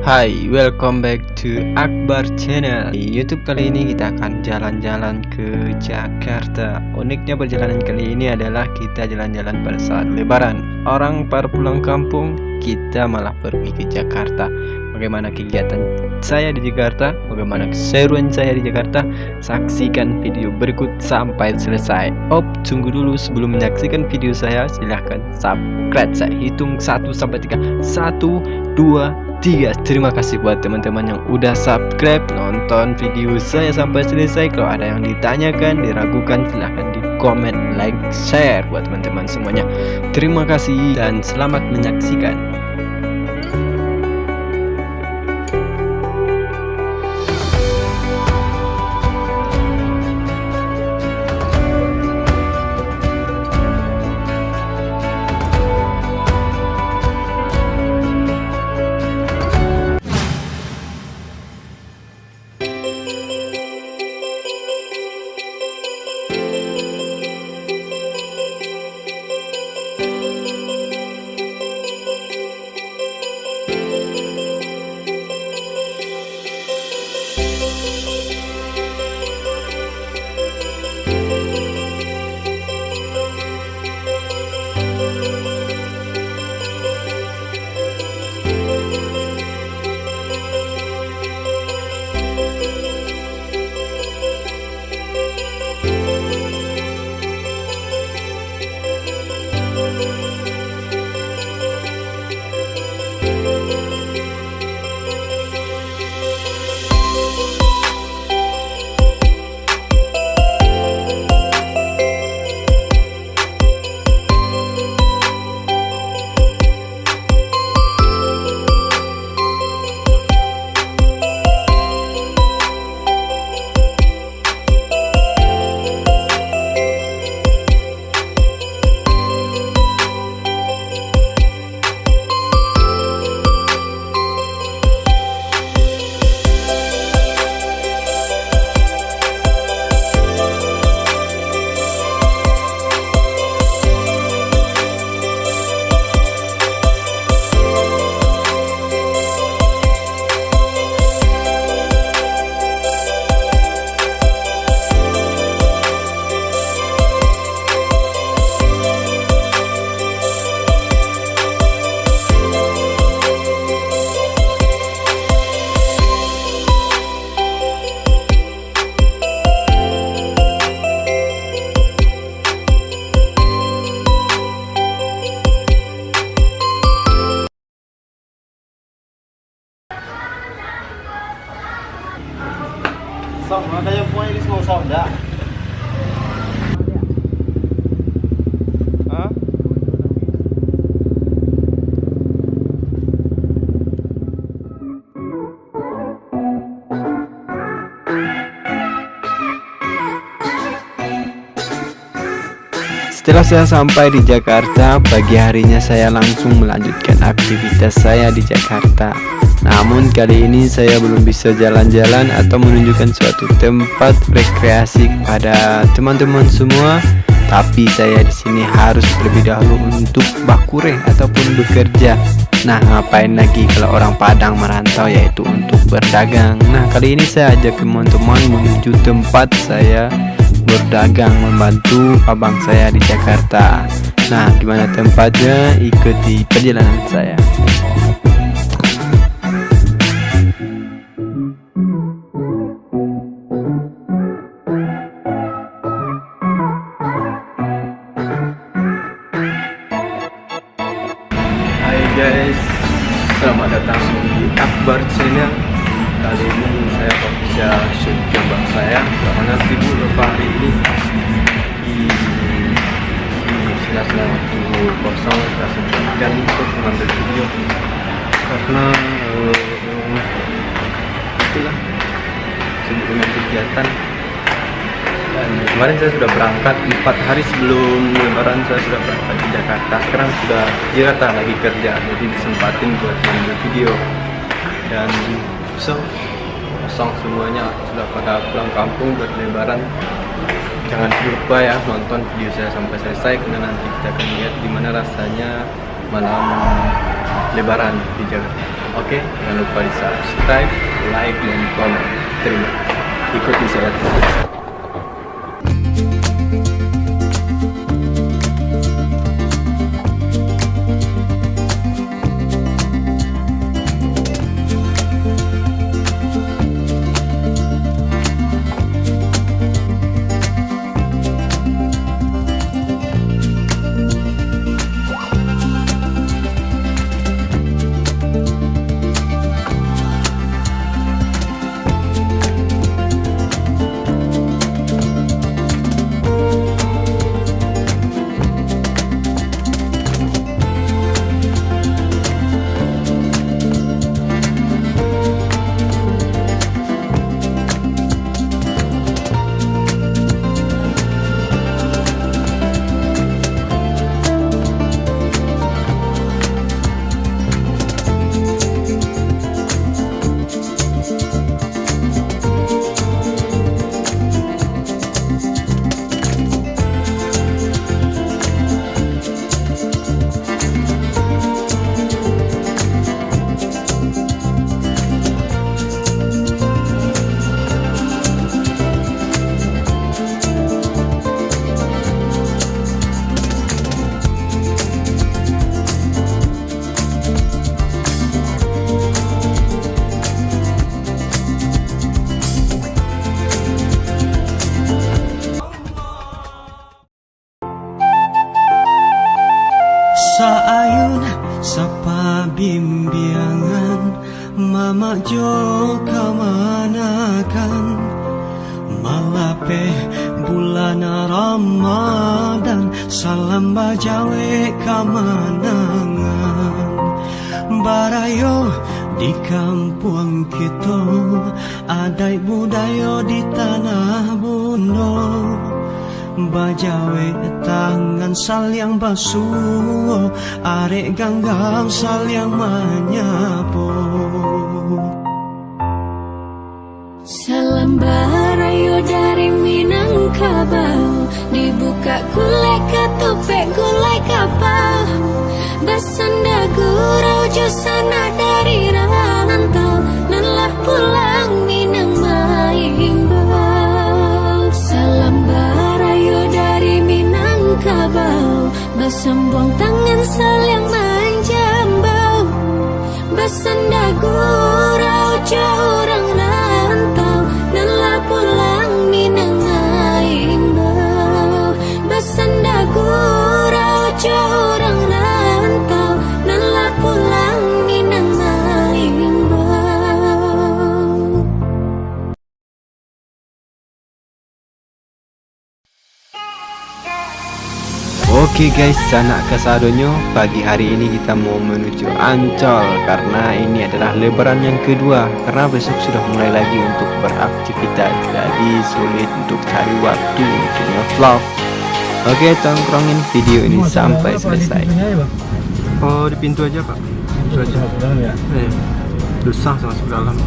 Hai, welcome back to Akbar Channel. Di YouTube kali ini kita akan jalan-jalan ke Jakarta. Uniknya perjalanan kali ini adalah kita jalan-jalan pada saat Lebaran. Orang pada pulang kampung, kita malah pergi ke Jakarta. Bagaimana kegiatan saya di Jakarta? Bagaimana keseruan saya di Jakarta? Saksikan video berikut sampai selesai. Tunggu dulu sebelum menyaksikan video saya, silahkan subscribe. Saya hitung 1 sampai 3. 1, 2, 3. Terima kasih buat teman-teman yang udah subscribe, nonton video saya sampai selesai. Kalau ada yang ditanyakan, diragukan, silahkan di komen, like, share buat teman-teman semuanya. Terima kasih dan selamat menyaksikan. Xong nó đây quay đi xuống xong đã. Setelah saya sampai di Jakarta, pagi harinya saya langsung melanjutkan aktivitas saya di Jakarta. Namun kali ini saya belum bisa jalan-jalan atau menunjukkan suatu tempat rekreasi kepada teman-teman semua. Tapi saya di sini harus terlebih dahulu untuk bakure ataupun bekerja. Nah, ngapain lagi kalau orang Padang merantau, yaitu untuk berdagang. Nah, kali ini saya ajak teman-teman menuju tempat saya berdagang, membantu abang saya di Jakarta. Nah, gimana tempatnya? Ikuti perjalanan saya. Hai guys, selamat datang di Akbar Channel. Kali ini saya bisa shoot abang saya karena sibuk beberapa hari ini di sela-sela waktu kosong saya sempatkan untuk mengambil video karena itulah sibuk dengan kegiatan. Dan kemarin saya sudah berangkat 4 hari sebelum Lebaran, saya sudah berangkat di Jakarta. Sekarang sudah di Jakarta lagi kerja, jadi disempatin buat mengambil video. Dan kosong semuanya, sudah pada pulang kampung buat Lebaran. Jangan lupa ya nonton video saya sampai selesai, karena nanti kita akan lihat gimana rasanya malam Lebaran di Jakarta. Oke, jangan lupa di subscribe, like, dan komen. Terima kasih. Ikuti saya terus. Saayun sa pabimbiyangan, Mama Jo kamanakan. Malape bulan Ramadan, salam bajawe kamanangan. Barayo di kampung kita, adai budaya di tanah Bundo. Bajawe tangan saling basuh, arek ganggang saling menyapu. Salam barayo dari Minangkabau, dibuka gulai ketopek gulai kapau. Basanda gurau josana dari rantau, nanlah pulang Minang Maimbau. Salam barayo dari Minangkabau, basambong tangan saling menjambau. Basanda gurau jorang rantau, nanlah pulang Minang Maimbau. Basanda gurau jorang rantau, nanlah pulang Minang Maimbau. Oke guys, sanak kesadonyo, pagi hari ini kita mau menuju Ancol karena ini adalah lebaran yang kedua, karena besok sudah mulai lagi untuk beraktivitas, jadi sulit untuk cari waktu untuk nge-vlog. Oke, tongkrongin video ini sampai selesai. Oh, di pintu aja pak. Pintu aja. Susah masuk dalam.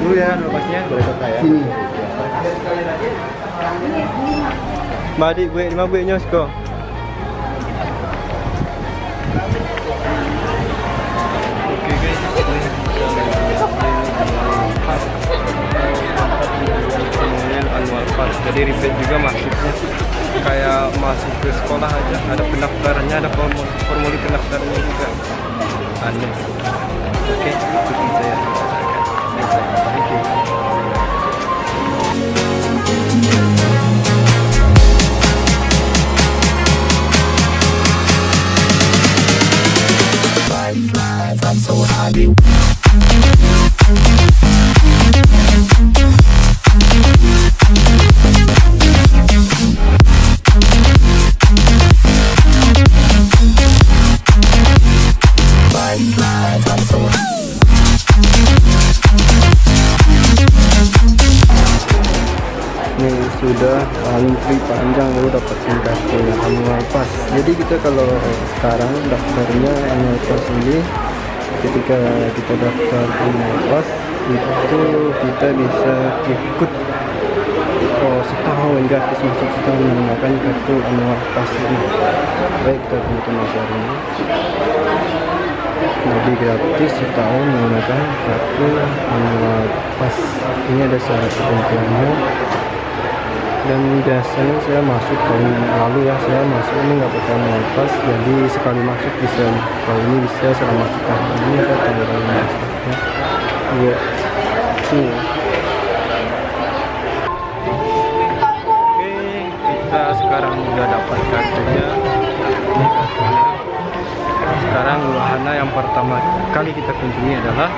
Dulu ya lepasnya boleh kota ya. Sini. Mari gue 5 gue nyos kok. Oke guys, annual pass. Jadi rebate juga masuknya kayak masuk ke sekolah aja, ada pendaftarannya, ada formulir pendaftarannya juga. Aneh. Oke, ikuti saya. Thank you. udah antri panjang baru dapetin kartunya annual pass. Jadi kita kalau sekarang daftarnya annual pass ini, ketika kita daftar annual pass itu kita bisa ikut setahun gratis, masuk setahun menggunakan kartu annual pass ini. Baik, kita tunggu hari ini. Jadi gratis setahun menggunakan kartu annual pass. Ini ada syarat ketentuannya. Dan biasanya saya masuk tahun lalu ya, saya masuk ini nggak pakai annual pass, jadi sekali masuk bisa, kalau ini bisa selama setahun. Ini ada tanggal masuknya. Iya, sini. Kita sekarang udah dapat kartunya. Ini kartunya. Sekarang wahana yang pertama kali kita kunjungi adalah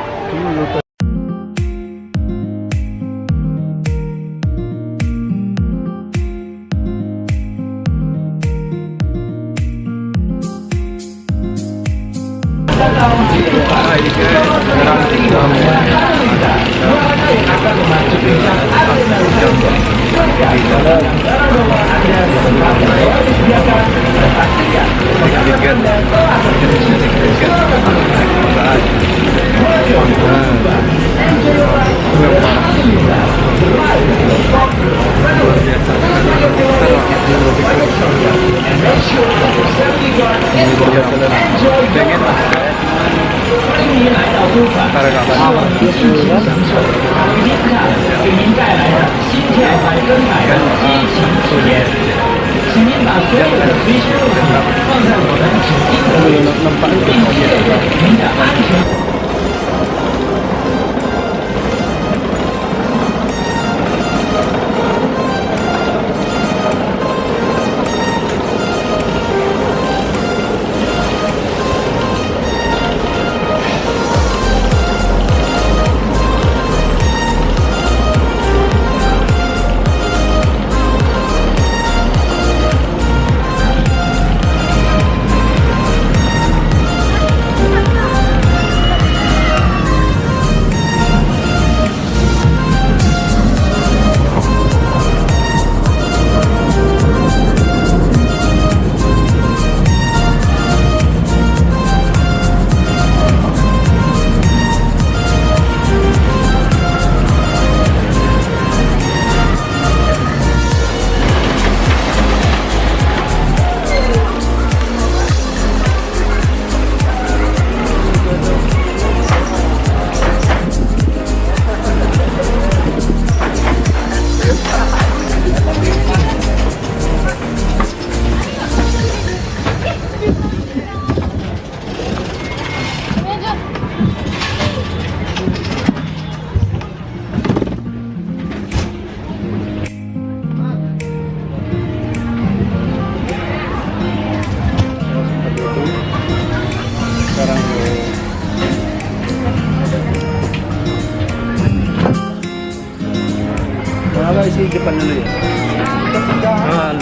isi depan dulu ya.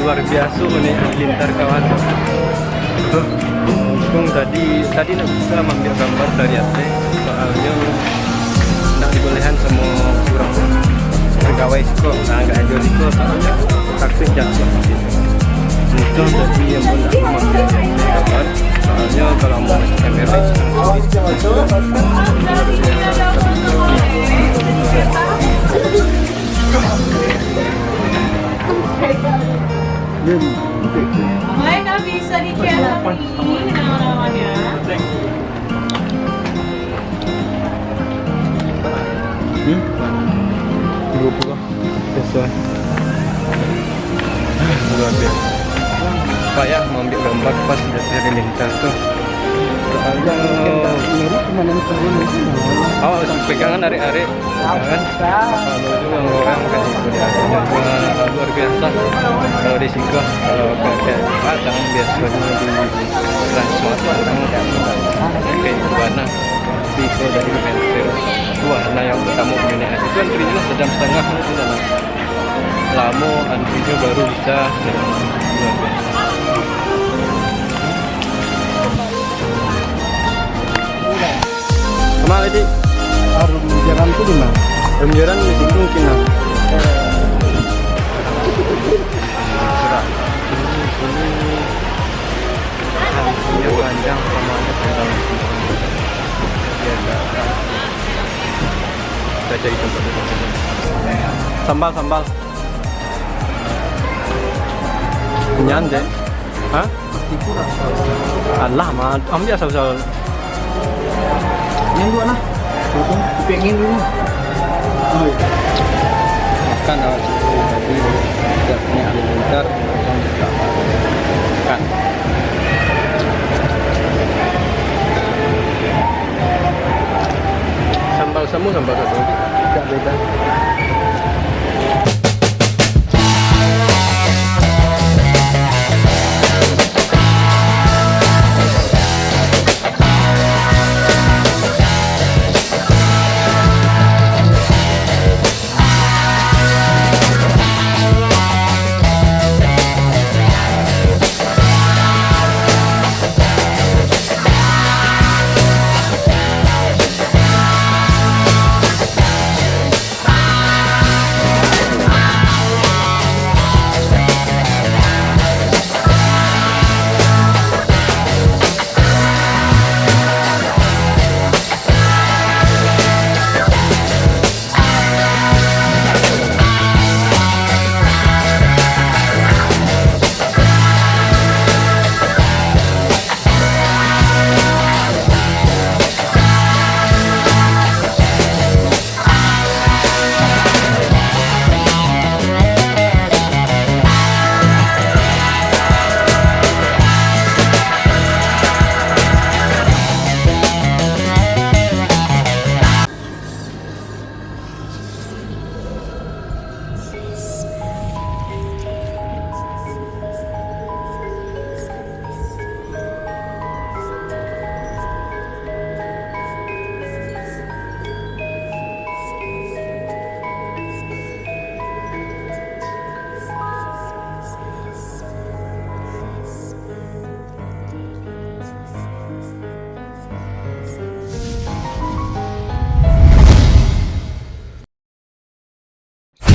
Luar biasa nih lintar kawan. Untung tadi nggak bisa ambil gambar dari atas, soalnya nggak dibolehan sama kurang pegawai siko, nggak aja siko, soalnya taksi jatuh. Untung tadi yang mau ambil gambar, soalnya kalau mau kamera Mereka bisa dicetak ini nama-namanya. Biasa. Luar biasa. Pak ya, mau ambil gambar pas dari lintas tuh. Soalnya pegangan arek-arek kan kalau itu orang kan luar biasa kalau di Siko, kalau pakai Padang biasanya di Transmart Padang kayak gimana Siko dari Pensil wahana yang pertama punya itu antrinya sejam setengah itu lama antrinya baru bisa luar biasa. Kemana sih? Jalan itu di mana? Jalan di sini mungkin lah. Gerak sini kakinya panjang, samanya panjang. Dia enggak kita cari tempat duduk. Sambal punya ande. Hah? Alah mah ambil asal-asal. Yang dua nah, pengen dulu. Makan awal tadi tidak punya angin bentar langsung buka makan. Sambal satu tidak beda.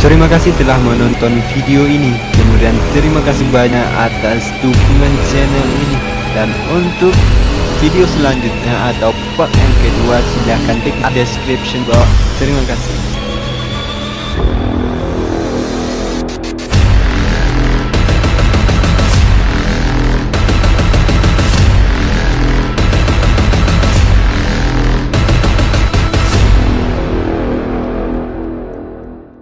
Terima kasih telah menonton video ini. Kemudian terima kasih banyak atas dukungan channel ini. Dan untuk video selanjutnya atau part yang kedua silahkan klik description bawah. Terima kasih.